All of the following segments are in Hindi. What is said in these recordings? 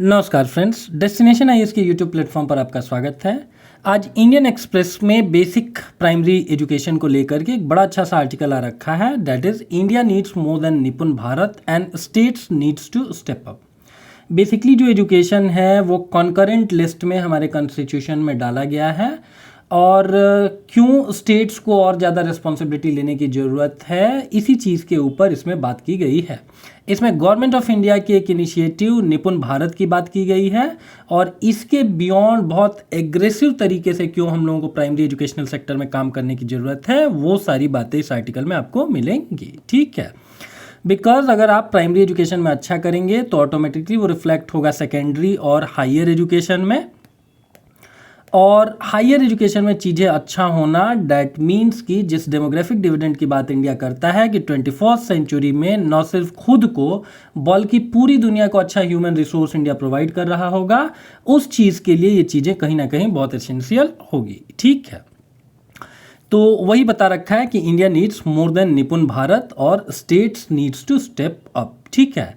नमस्कार फ्रेंड्स, डेस्टिनेशन आईएएस के यूट्यूब प्लेटफॉर्म पर आपका स्वागत है। आज इंडियन एक्सप्रेस में बेसिक प्राइमरी एजुकेशन को लेकर के एक बड़ा अच्छा सा आर्टिकल आ रखा है, that is India needs more than Nipun Bharat and states needs to step up. Basically जो एजुकेशन है वो कॉन्करेंट लिस्ट में हमारे कॉन्स्टिट्यूशन में डाला गया है और क्यों स्टेट्स को और ज़्यादा रिस्पॉन्सिबिलिटी लेने की ज़रूरत है, इसी चीज़ के ऊपर इसमें बात की गई है। इसमें गवर्नमेंट ऑफ इंडिया के एक इनिशिएटिव निपुण भारत की बात की गई है और इसके बियॉन्ड बहुत एग्रेसिव तरीके से क्यों हम लोगों को प्राइमरी एजुकेशनल सेक्टर में काम करने की ज़रूरत है, वो सारी बातें इस आर्टिकल में आपको मिलेंगी। ठीक है, बिकॉज अगर आप प्राइमरी एजुकेशन में अच्छा करेंगे तो ऑटोमेटिकली वो रिफ्लेक्ट होगा सेकेंडरी और हायर एजुकेशन में, और हायर एजुकेशन में चीज़ें अच्छा होना डैट मीन्स कि जिस डेमोग्राफिक डिविडेंड की बात इंडिया करता है कि 21st सेंचुरी में न सिर्फ खुद को बल्कि पूरी दुनिया को अच्छा ह्यूमन रिसोर्स इंडिया प्रोवाइड कर रहा होगा, उस चीज़ के लिए ये चीज़ें कहीं ना कहीं बहुत एसेंशियल होगी। ठीक है, तो वही बता रखा है कि India needs more than Nipun Bharat और states needs to step up. ठीक है,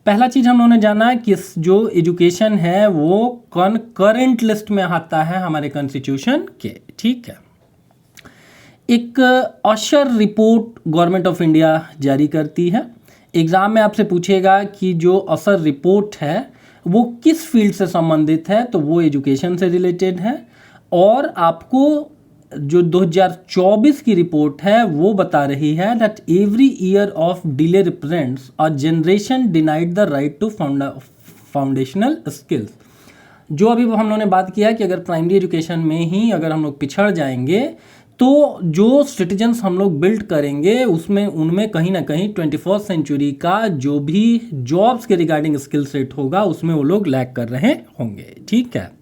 पहला चीज़ हम लोगों ने जाना कि जो एजुकेशन है वो करेंट लिस्ट में आता है हमारे कॉन्स्टिट्यूशन के। ठीक है, एक ऑशर रिपोर्ट गवर्नमेंट ऑफ इंडिया जारी करती है। एग्ज़ाम में आपसे पूछेगा कि जो ऑशर रिपोर्ट है वो किस फील्ड से संबंधित है, तो वो एजुकेशन से रिलेटेड है। और आपको जो 2024 की रिपोर्ट है वो बता रही है that every year of delay represents a generation denied the right to foundational skills. जो अभी हम लोगों ने बात किया कि अगर प्राइमरी एजुकेशन में ही अगर हम लोग पिछड़ जाएंगे तो जो सिटीजन्स हम लोग बिल्ड करेंगे उसमें उनमें कहीं ना कहीं 21st सेंचुरी का जो भी जॉब्स के रिगार्डिंग स्किल सेट होगा उसमें वो लोग लैक कर रहे होंगे। ठीक है,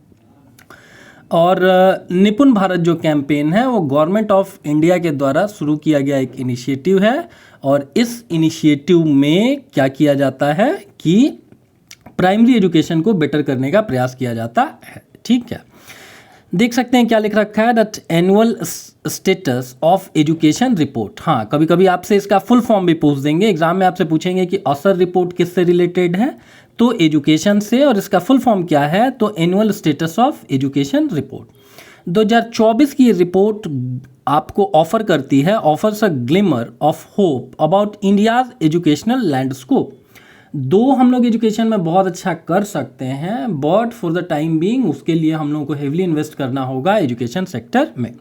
और निपुण भारत जो कैंपेन है वो गवर्नमेंट ऑफ इंडिया के द्वारा शुरू किया गया एक इनिशिएटिव है और इस इनिशिएटिव में क्या किया जाता है कि प्राइमरी एजुकेशन को बेटर करने का प्रयास किया जाता है। ठीक है, देख सकते हैं क्या लिख रखा है that annual status of education report. हाँ, कभी कभी आपसे इसका फुल फॉर्म भी पूछ देंगे एग्जाम में, आपसे पूछेंगे कि ऑशर रिपोर्ट किससे रिलेटेड है, तो एजुकेशन से, और इसका फुल फॉर्म क्या है, तो annual status of education report. 2024 की रिपोर्ट आपको ऑफर करती है, offers a glimmer of hope about India's educational landscape. दो हम लोग एजुकेशन में बहुत अच्छा कर सकते हैं but for the time being उसके लिए हम लोगों को हेवली इन्वेस्ट करना होगा एजुकेशन सेक्टर में।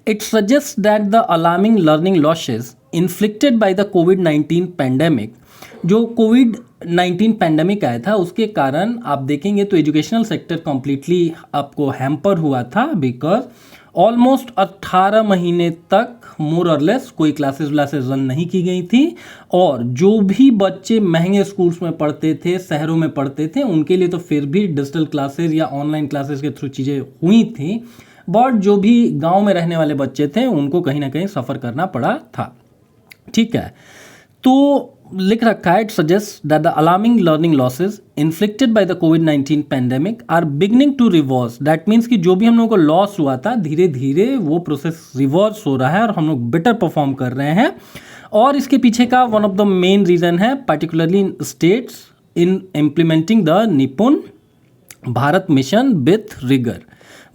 It suggest that the alarming learning losses inflicted by the कोविड-19 पैंडेमिक, जो कोविड-19 पैंडेमिक आया था उसके कारण आप देखेंगे तो एजुकेशनल सेक्टर कम्प्लीटली आपको हैम्पर हुआ था, बिकॉज ऑलमोस्ट 18 महीने तक मोर और लेस कोई क्लासेस व्लासेस रन नहीं की गई थी और जो भी बच्चे महंगे स्कूल्स में पढ़ते थे, शहरों में पढ़ते थे, उनके लिए तो फिर भी डिजिटल क्लासेस या ऑनलाइन क्लासेस के थ्रू चीज़ें हुई थी, बट जो भी गांव में रहने वाले बच्चे थे उनको कहीं ना कहीं सफ़र करना पड़ा था। ठीक है, तो लिख रखा है it suggest that the alarming learning losses inflicted by the कोविड-19 pandemic are beginning to reverse. That means कि जो भी हम लोगों को लॉस हुआ था धीरे धीरे वो प्रोसेस रिवर्स हो रहा है और हम लोग बेटर परफॉर्म कर रहे हैं। और इसके पीछे का one of the main reason है particularly in states in implementing the Nipun Bharat mission with rigour.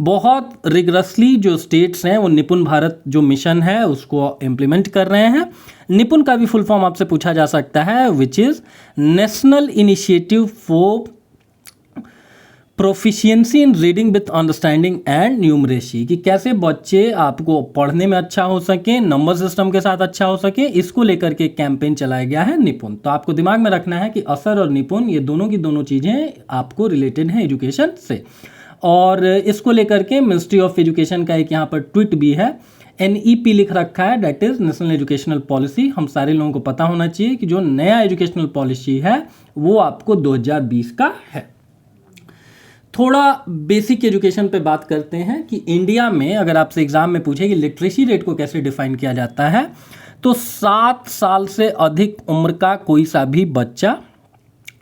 बहुत रिगरसली जो स्टेट्स हैं वो निपुण भारत जो मिशन है उसको इम्प्लीमेंट कर रहे हैं। निपुण का भी फुल फॉर्म आपसे पूछा जा सकता है which is national initiative for proficiency in reading with understanding and numeracy, कि कैसे बच्चे आपको पढ़ने में अच्छा हो सके, नंबर सिस्टम के साथ अच्छा हो सके, इसको लेकर के कैंपेन चलाया गया है निपुण। तो आपको दिमाग में रखना है कि असर और निपुण ये दोनों की दोनों चीज़ें आपको रिलेटेड हैं एजुकेशन से। और इसको लेकर के मिनिस्ट्री ऑफ एजुकेशन का एक यहाँ पर ट्वीट भी है, NEP लिख रखा है, that is national educational policy. हम सारे लोगों को पता होना चाहिए कि जो नया एजुकेशनल पॉलिसी है वो आपको 2020 का है। थोड़ा बेसिक एजुकेशन पे बात करते हैं कि इंडिया में अगर आपसे एग्जाम में पूछे कि लिटरेसी रेट को कैसे डिफाइन किया जाता है, तो 7 साल से अधिक उम्र का कोई सा भी बच्चा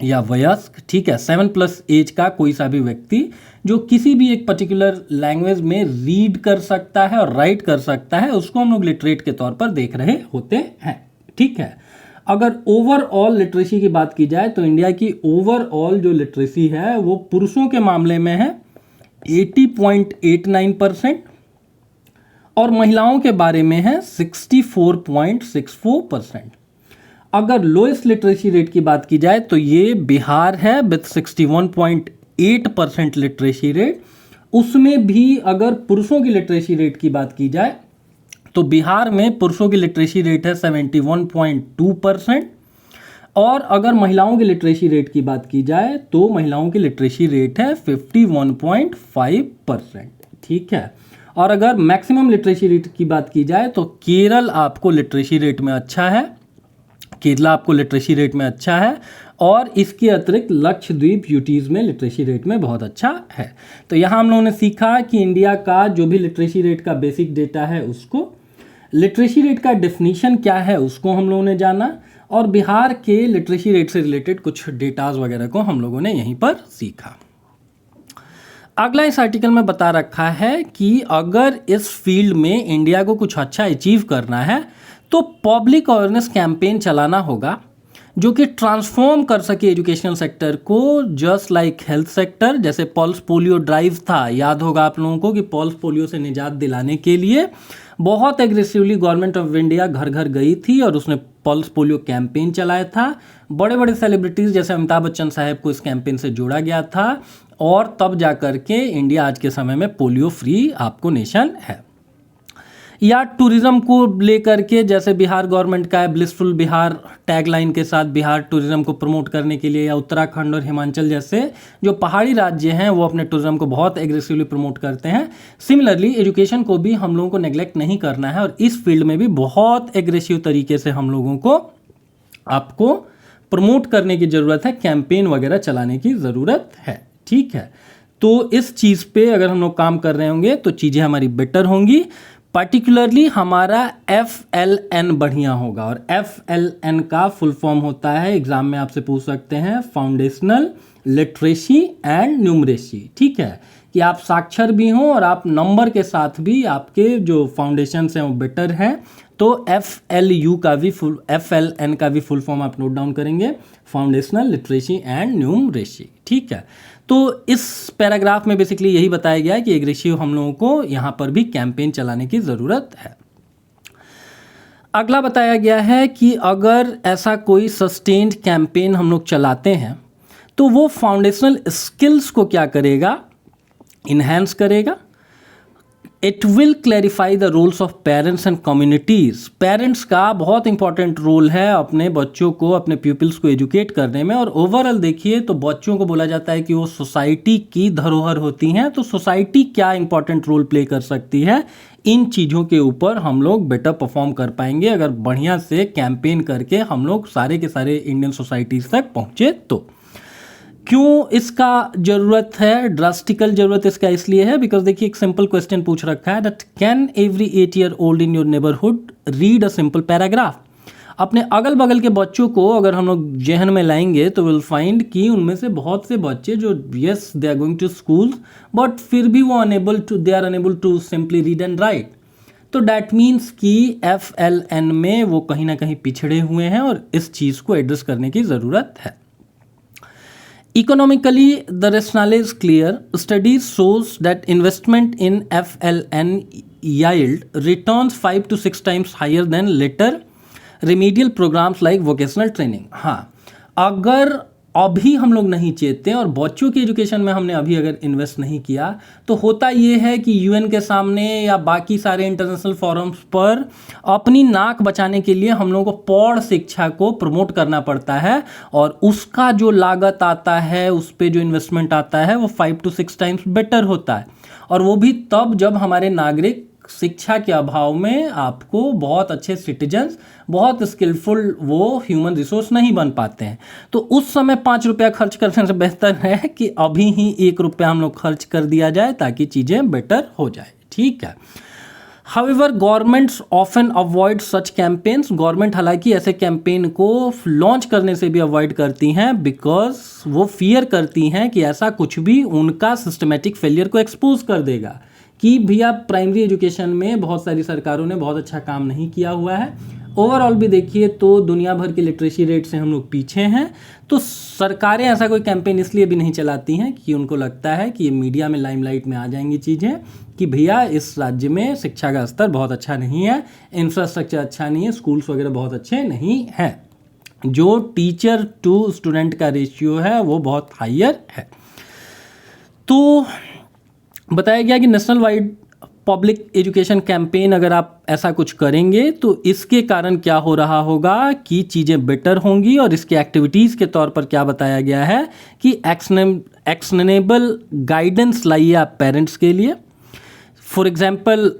या वयस्क, ठीक है, 7+ एज का कोई सा भी व्यक्ति जो किसी भी एक पर्टिकुलर लैंग्वेज में रीड कर सकता है और राइट कर सकता है, उसको हम लोग लिटरेट के तौर पर देख रहे होते हैं। ठीक है, अगर ओवरऑल लिटरेसी की बात की जाए तो इंडिया की ओवरऑल जो लिटरेसी है वो पुरुषों के मामले में है 80.89% और महिलाओं के बारे में है 64.64%। अगर लोएस्ट लिटरेसी रेट की बात की जाए तो ये बिहार है विथ 61.8% लिटरेसी रेट। उसमें भी अगर पुरुषों की लिटरेसी रेट की बात की जाए तो बिहार में पुरुषों की लिटरेसी रेट है 71.2% और अगर महिलाओं की लिटरेसी रेट की बात की जाए तो महिलाओं की लिटरेसी रेट है 51.5%। ठीक है। और अगर मैक्सिमम लिटरेसी रेट की बात की जाए तो केरल आपको लिटरेसी रेट में अच्छा है, केरला आपको लिटरेसी रेट में अच्छा है और इसके अतिरिक्त लक्षद्वीप यूटीज में लिटरेसी रेट में बहुत अच्छा है। तो यहाँ हम लोगों ने सीखा कि इंडिया का जो भी लिटरेसी रेट का बेसिक डेटा है उसको, लिटरेसी रेट का डेफिनीशन क्या है उसको हम लोगों ने जाना और बिहार के लिटरेसी रेट से रिलेटेड कुछ डेटाज वगैरह को हम लोगों ने यहीं पर सीखा। अगला इस आर्टिकल में बता रखा है कि अगर इस फील्ड में इंडिया को कुछ अच्छा अचीव करना है तो पब्लिक अवेयरनेस कैंपेन चलाना होगा जो कि ट्रांसफॉर्म कर सके एजुकेशनल सेक्टर को, जस्ट लाइक हेल्थ सेक्टर। जैसे पल्स पोलियो ड्राइव था, याद होगा आप लोगों को कि पल्स पोलियो से निजात दिलाने के लिए बहुत एग्रेसिवली गवर्नमेंट ऑफ इंडिया घर घर गई थी और उसने पल्स पोलियो कैंपेन चलाया था। बड़े बड़े सेलिब्रिटीज़ जैसे अमिताभ बच्चन साहब को इस कैंपेन से जोड़ा गया था और तब जा कर के इंडिया आज के समय में पोलियो फ्री आपको नेशन है। या टूरिज्म को लेकर के जैसे बिहार गवर्नमेंट का है ब्लिसफुल बिहार टैगलाइन के साथ बिहार टूरिज्म को प्रमोट करने के लिए, या उत्तराखंड और हिमाचल जैसे जो पहाड़ी राज्य हैं वो अपने टूरिज्म को बहुत एग्रेसिवली प्रमोट करते हैं। सिमिलरली एजुकेशन को भी हम लोगों को नेग्लेक्ट नहीं करना है और इस फील्ड में भी बहुत एग्रेसिव तरीके से हम लोगों को आपको प्रमोट करने की ज़रूरत है, कैंपेन वगैरह चलाने की ज़रूरत है। ठीक है, तो इस चीज़ पे अगर हम लोग काम कर रहे होंगे तो चीज़ें हमारी बेटर होंगी। पर्टिकुलरली हमारा FLN बढ़िया होगा और FLN का फुल फॉर्म होता है, एग्जाम में आपसे पूछ सकते हैं, फाउंडेशनल लिटरेसी एंड न्यूमरेसी। ठीक है, कि आप साक्षर भी हों और आप नंबर के साथ भी आपके जो फाउंडेशन हैं वो बेटर हैं। तो FLN का भी फुल फॉर्म आप नोट डाउन करेंगे, फाउंडेशनल लिटरेसी एंड न्यूमरेसी। ठीक है, तो इस पैराग्राफ में बेसिकली यही बताया गया है कि एग्रेसिव हम लोगों को यहाँ पर भी कैंपेन चलाने की ज़रूरत है। अगला बताया गया है कि अगर ऐसा कोई सस्टेन्ड कैंपेन हम लोग चलाते हैं तो वो फाउंडेशनल स्किल्स को क्या करेगा, इन्हेंस करेगा। It will clarify the roles of parents and communities. Parents का बहुत इंपॉर्टेंट रोल है अपने बच्चों को, अपने पीपल्स को एजुकेट करने में। और ओवरऑल देखिए तो बच्चों को बोला जाता है कि वो सोसाइटी की धरोहर होती हैं, तो सोसाइटी क्या इंपॉर्टेंट रोल प्ले कर सकती है, इन चीज़ों के ऊपर हम लोग बेटर परफॉर्म कर पाएंगे अगर बढ़िया से कैंपेन करके हम लोग सारे के सारे इंडियन सोसाइटीज़ तक पहुँचे। तो क्यों इसका ज़रूरत है, ड्रास्टिकल ज़रूरत इसका इसलिए है बिकॉज देखिए एक सिंपल क्वेश्चन पूछ रखा है that can every 8 year old in your neighbourhood read a simple paragraph. अपने अगल बगल के बच्चों को अगर हम लोग जहन में लाएंगे तो विल फाइंड कि उनमें से बहुत से बच्चे जो yes they are going to school but फिर भी वो they are unable to simply read and write. तो डैट मीन्स कि FLN में वो कहीं ना कहीं पिछड़े हुए हैं और इस चीज़ को एड्रेस करने की ज़रूरत है। Economically, the rationale is clear. Studies shows that investment in FLN yield returns 5 to 6 times higher than later remedial programs like vocational training. हाँ, अगर अभी हम लोग नहीं चेतते और बच्चों की एजुकेशन में हमने अभी अगर इन्वेस्ट नहीं किया तो होता ये है कि UN के सामने या बाकी सारे इंटरनेशनल फोरम्स पर अपनी नाक बचाने के लिए हम लोगों को प्रौढ़ शिक्षा को प्रमोट करना पड़ता है और उसका जो लागत आता है, उस पर जो इन्वेस्टमेंट आता है वो 5 to 6 टाइम्स बेटर होता है। और वो भी तब जब हमारे नागरिक शिक्षा के अभाव में आपको बहुत अच्छे सिटीजन्स, बहुत स्किलफुल वो ह्यूमन रिसोर्स नहीं बन पाते हैं। तो उस समय 5 रुपया खर्च करने से बेहतर है कि अभी ही 1 रुपया हम लोग खर्च कर दिया जाए ताकि चीज़ें बेटर हो जाए। ठीक है, however governments often avoid such campaigns. Government हालांकि ऐसे कैंपेन को लॉन्च करने से भी अवॉइड करती हैं बिकॉज वो फियर करती हैं कि ऐसा कुछ भी उनका सिस्टमेटिक फेलियर को एक्सपोज कर देगा कि भैया प्राइमरी एजुकेशन में बहुत सारी सरकारों ने बहुत अच्छा काम नहीं किया हुआ है ओवरऑल भी देखिए तो दुनिया भर के लिटरेसी रेट से हम लोग पीछे हैं। तो सरकारें ऐसा कोई कैंपेन इसलिए भी नहीं चलाती हैं कि उनको लगता है कि ये मीडिया में लाइमलाइट में आ जाएंगी चीज़ें कि भैया इस राज्य में शिक्षा का स्तर बहुत अच्छा नहीं है, इंफ्रास्ट्रक्चर अच्छा नहीं है, स्कूल्स वगैरह बहुत अच्छे नहीं हैं, जो टीचर टू स्टूडेंट का रेशियो है वो बहुत हायर है। तो बताया गया कि national wide public education campaign अगर आप ऐसा कुछ करेंगे तो इसके कारण क्या हो रहा होगा कि चीज़ें बेटर होंगी। और इसके एक्टिविटीज़ के तौर पर क्या बताया गया है कि एक्शनेबल गाइडेंस लाइए आप पेरेंट्स के लिए। फॉर एग्जाम्पल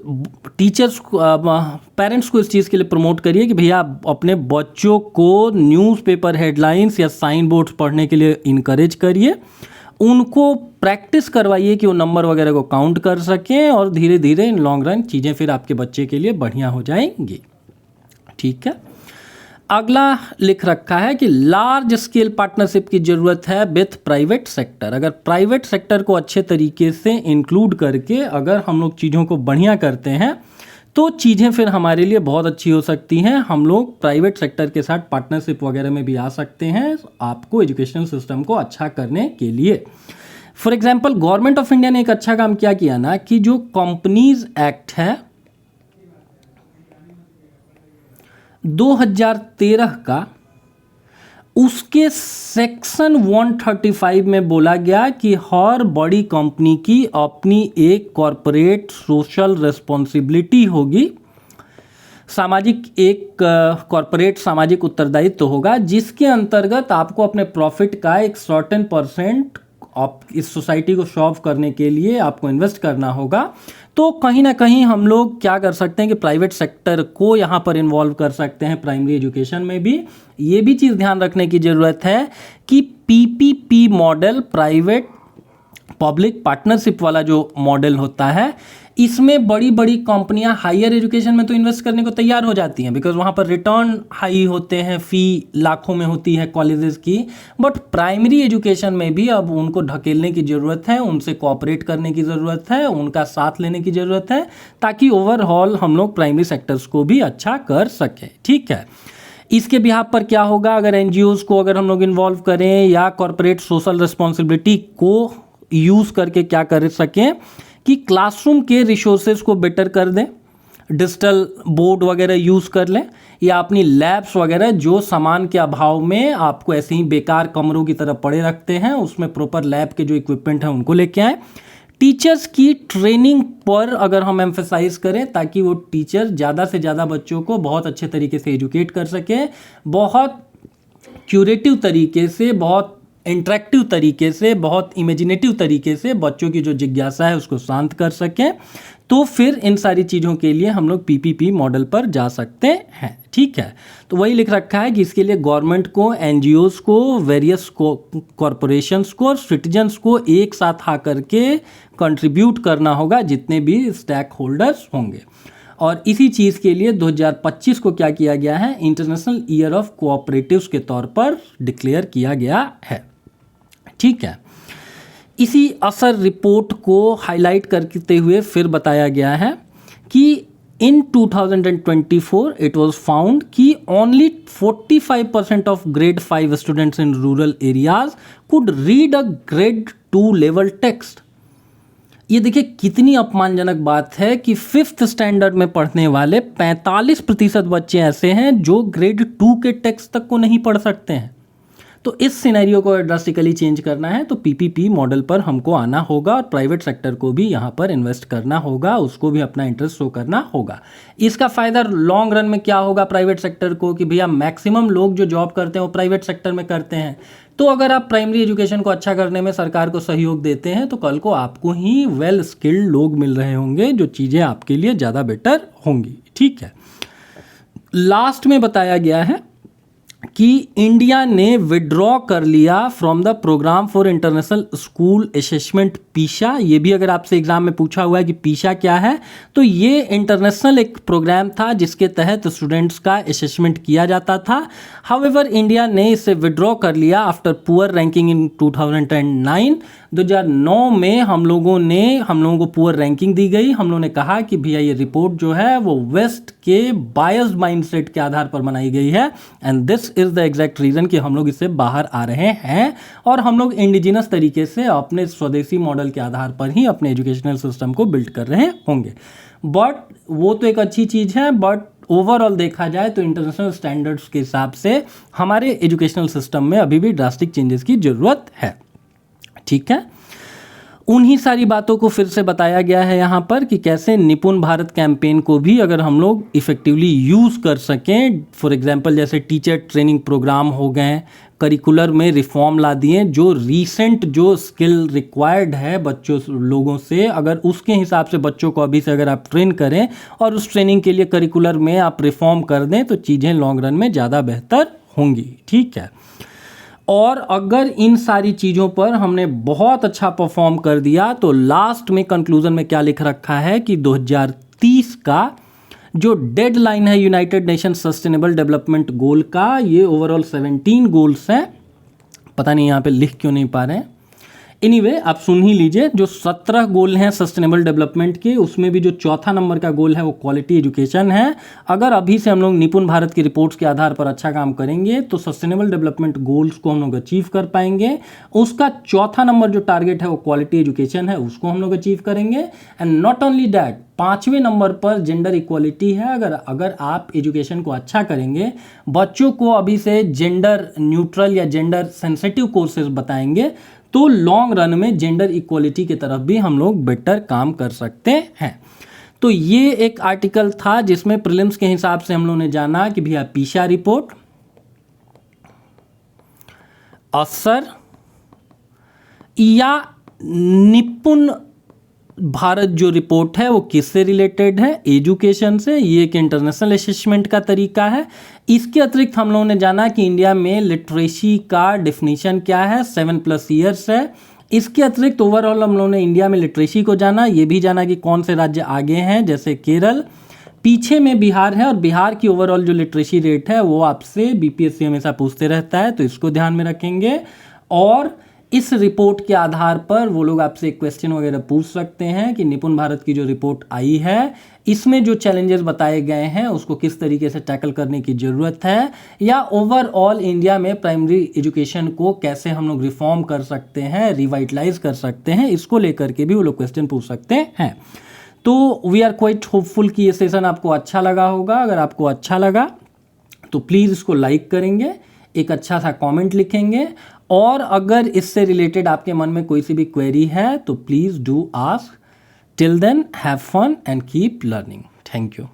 टीचर्स पेरेंट्स को इस चीज़ के लिए प्रमोट करिए कि भैया आप अपने बच्चों को न्यूज़पेपर हेडलाइंस या साइन बोर्ड्स पढ़ने के लिए इनकरेज करिए, उनको प्रैक्टिस करवाइए कि वो नंबर वगैरह को काउंट कर सकें और धीरे धीरे इन लॉन्ग रन चीज़ें फिर आपके बच्चे के लिए बढ़िया हो जाएंगी। ठीक है, अगला लिख रखा है कि लार्ज स्केल पार्टनरशिप की ज़रूरत है विथ प्राइवेट सेक्टर। अगर प्राइवेट सेक्टर को अच्छे तरीके से इंक्लूड करके अगर हम लोग चीज़ों को बढ़िया करते हैं तो चीज़ें फिर हमारे लिए बहुत अच्छी हो सकती हैं। हम लोग प्राइवेट सेक्टर के साथ पार्टनरशिप वगैरह में भी आ सकते हैं आपको एजुकेशन सिस्टम को अच्छा करने के लिए। For example government of India ने एक अच्छा काम क्या किया ना कि जो कंपनीज एक्ट है 2013 का, उसके सेक्शन 135 में बोला गया कि हर बड़ी कंपनी की अपनी एक कॉरपोरेट सोशल रिस्पॉन्सिबिलिटी होगी, सामाजिक एक कॉरपोरेट सामाजिक उत्तरदायित्व होगा, जिसके अंतर्गत आपको अपने प्रॉफिट का एक सर्टेन परसेंट आप इस सोसाइटी को सर्व करने के लिए आपको इन्वेस्ट करना होगा। तो कहीं ना कहीं हम लोग क्या कर सकते हैं कि प्राइवेट सेक्टर को यहाँ पर इन्वॉल्व कर सकते हैं प्राइमरी एजुकेशन में भी। ये भी चीज़ ध्यान रखने की ज़रूरत है कि PPP model, private public partnership वाला जो मॉडल होता है, इसमें बड़ी बड़ी कंपनियां हायर एजुकेशन में तो इन्वेस्ट करने को तैयार हो जाती हैं बिकॉज वहाँ पर रिटर्न हाई होते हैं, फ़ी लाखों में होती है कॉलेजेस की। बट प्राइमरी एजुकेशन में भी अब उनको ढकेलने की ज़रूरत है, उनसे कोऑपरेट करने की ज़रूरत है, उनका साथ लेने की ज़रूरत है, ताकि ओवरऑल हम लोग प्राइमरी सेक्टर्स को भी अच्छा कर सकें। ठीक है, इसके बिहाफ पर क्या होगा अगर एनजीओज़ को अगर हम लोग इन्वॉल्व करें या कॉरपोरेट सोशल रिस्पॉन्सिबिलिटी को यूज़ करके क्या कर सकें कि क्लासरूम के रिसोर्सेज को बेटर कर दें, डिजिटल बोर्ड वगैरह यूज़ कर लें, या अपनी लैब्स वगैरह जो सामान के अभाव में आपको ऐसे ही बेकार कमरों की तरह पड़े रखते हैं, उसमें प्रॉपर लैब के जो इक्विपमेंट हैं उनको लेके आएँ। टीचर्स की ट्रेनिंग पर अगर हम एम्फेसाइज करें ताकि वो टीचर ज़्यादा से ज़्यादा बच्चों को बहुत अच्छे तरीके से एजुकेट कर सके, बहुत क्यूरेटिव तरीके से, बहुत इंटरेक्टिव तरीके से, बहुत इमेजिनेटिव तरीके से बच्चों की जो जिज्ञासा है उसको शांत कर सकें, तो फिर इन सारी चीज़ों के लिए हम लोग पीपीपी मॉडल पर जा सकते हैं। ठीक है, तो वही लिख रखा है कि इसके लिए गवर्नमेंट को, एनजीओज़ को, वेरियस कॉरपोरेशंस को और सिटीजन्स को एक साथ आकर के कंट्रीब्यूट करना होगा, जितने भी स्टेक होल्डर्स होंगे। और इसी चीज़ के लिए 2025 को क्या किया गया है, इंटरनेशनल ईयर ऑफ कोऑपरेटिव्स के तौर पर डिक्लेयर किया गया है। ठीक है, इसी असर रिपोर्ट को हाईलाइट करते हुए फिर बताया गया है कि इन 2024 इट वाज फाउंड कि only 45% of grade 5 students in rural areas could read a grade 2 level text. ये देखिए कितनी अपमानजनक बात है कि 5th स्टैंडर्ड में पढ़ने वाले 45% बच्चे ऐसे हैं जो ग्रेड 2 के टेक्स्ट तक को नहीं पढ़ सकते हैं। तो इस सिनेरियो को ड्रास्टिकली चेंज करना है तो पीपीपी मॉडल पर हमको आना होगा और प्राइवेट सेक्टर को भी यहाँ पर इन्वेस्ट करना होगा, उसको भी अपना इंटरेस्ट शो करना होगा। इसका फ़ायदा लॉन्ग रन में क्या होगा प्राइवेट सेक्टर को कि भैया मैक्सिमम लोग जो जॉब करते हैं वो प्राइवेट सेक्टर में करते हैं। तो अगर आप प्राइमरी एजुकेशन को अच्छा करने में सरकार को सहयोग देते हैं तो कल को आपको ही वेल स्किल्ड लोग मिल रहे होंगे, जो चीज़ें आपके लिए ज़्यादा बेटर होंगी। ठीक है, लास्ट में बताया गया है कि इंडिया ने विड्रॉ कर लिया from the programme for international school assessment PISA. ये भी अगर आपसे एग्जाम में पूछा हुआ है कि पीशा क्या है, तो ये इंटरनेशनल एक प्रोग्राम था जिसके तहत स्टूडेंट्स का असेसमेंट किया जाता था। हाउएवर इंडिया ने इसे विड्रॉ कर लिया आफ्टर पुअर रैंकिंग इन 2009 2009 में हम लोगों को पुअर रैंकिंग दी गई। हम लोगों ने कहा कि भैया ये रिपोर्ट जो है वो वेस्ट के बायस्ड माइंडसेट के आधार पर बनाई गई है, and this is the exact reason कि हम लोग इससे बाहर आ रहे हैं और हम लोग इंडिजिनस तरीके से अपने स्वदेशी मॉडल के आधार पर ही अपने एजुकेशनल सिस्टम को बिल्ड कर रहे होंगे। बट वो तो एक अच्छी चीज़ है, बट ओवरऑल देखा जाए तो इंटरनेशनल स्टैंडर्ड्स के हिसाब से हमारे एजुकेशनल सिस्टम में अभी भी ड्रास्टिक चेंजेस की ज़रूरत है। ठीक है, उन्हीं सारी बातों को फिर से बताया गया है यहाँ पर कि कैसे निपुण भारत कैंपेन को भी अगर हम लोग इफ़ेक्टिवली यूज़ कर सकें, फॉर एग्जांपल जैसे टीचर ट्रेनिंग प्रोग्राम हो गए, करिकुलर में रिफॉर्म ला दिए, जो रीसेंट जो स्किल रिक्वायर्ड है बच्चों लोगों से, अगर उसके हिसाब से बच्चों को अभी से अगर आप ट्रेन करें और उस ट्रेनिंग के लिए करिकुलर में आप रिफॉर्म कर दें तो चीज़ें लॉन्ग रन में ज़्यादा बेहतर होंगी। ठीक है, और अगर इन सारी चीज़ों पर हमने बहुत अच्छा परफॉर्म कर दिया तो लास्ट में कंक्लूजन में क्या लिख रखा है कि 2030 का जो डेडलाइन है United nation sustainable development goal का, ये ओवरऑल 17 गोल्स हैं। पता नहीं यहाँ पे लिख क्यों नहीं पा रहे हैं। एनीवे, आप सुन ही लीजिए। जो 17 गोल हैं सस्टेनेबल डेवलपमेंट के, उसमें भी जो चौथा नंबर का गोल है वो क्वालिटी एजुकेशन है। अगर अभी से हम लोग निपुण भारत की रिपोर्ट्स के आधार पर अच्छा काम करेंगे तो सस्टेनेबल डेवलपमेंट गोल्स को हम लोग अचीव कर पाएंगे। उसका चौथा नंबर जो टारगेट है वो क्वालिटी एजुकेशन है, उसको हम लोग अचीव करेंगे। एंड नॉट ओनली दैट, 5वें नंबर पर जेंडर इक्वालिटी है। अगर आप एजुकेशन को अच्छा करेंगे, बच्चों को अभी से जेंडर न्यूट्रल या जेंडर सेंसिटिव कोर्सेज बताएंगे तो लॉन्ग रन में जेंडर इक्वालिटी की तरफ भी हम लोग बेटर काम कर सकते हैं। तो ये एक आर्टिकल था जिसमें प्रीलिम्स के हिसाब से हम लोगों ने जाना कि भैया पीसा रिपोर्ट, असर या निपुण भारत जो रिपोर्ट है वो किससे रिलेटेड है, एजुकेशन से। ये एक इंटरनेशनल असेसमेंट का तरीका है। इसके अतिरिक्त हम लोगों ने जाना कि इंडिया में लिटरेसी का डेफिनेशन क्या है, 7+ ईयर्स है। इसके अतिरिक्त ओवरऑल हम लोगों ने इंडिया में लिटरेसी को जाना, ये भी जाना कि कौन से राज्य आगे हैं, जैसे केरल, पीछे में बिहार है, और बिहार की ओवरऑल जो लिटरेसी रेट है वो आपसे बीपीएससी हमेशा पूछते रहता है, तो इसको ध्यान में रखेंगे। और इस रिपोर्ट के आधार पर वो लोग आपसे क्वेश्चन वगैरह पूछ सकते हैं कि निपुण भारत की जो रिपोर्ट आई है इसमें जो चैलेंजेस बताए गए हैं उसको किस तरीके से टैकल करने की ज़रूरत है, या ओवरऑल इंडिया में प्राइमरी एजुकेशन को कैसे हम लोग रिफॉर्म कर सकते हैं, रिवाइटलाइज कर सकते हैं, इसको लेकर के भी वो लोग क्वेश्चन पूछ सकते हैं। तो वी आर क्वाइट होपफुल कि ये सेशन आपको अच्छा लगा होगा। अगर आपको अच्छा लगा तो प्लीज़ इसको लाइक करेंगे, एक अच्छा सा कमेंट लिखेंगे, और अगर इससे रिलेटेड आपके मन में कोई सी भी क्वेरी है तो please do ask. Till then, have fun and keep learning. Thank you.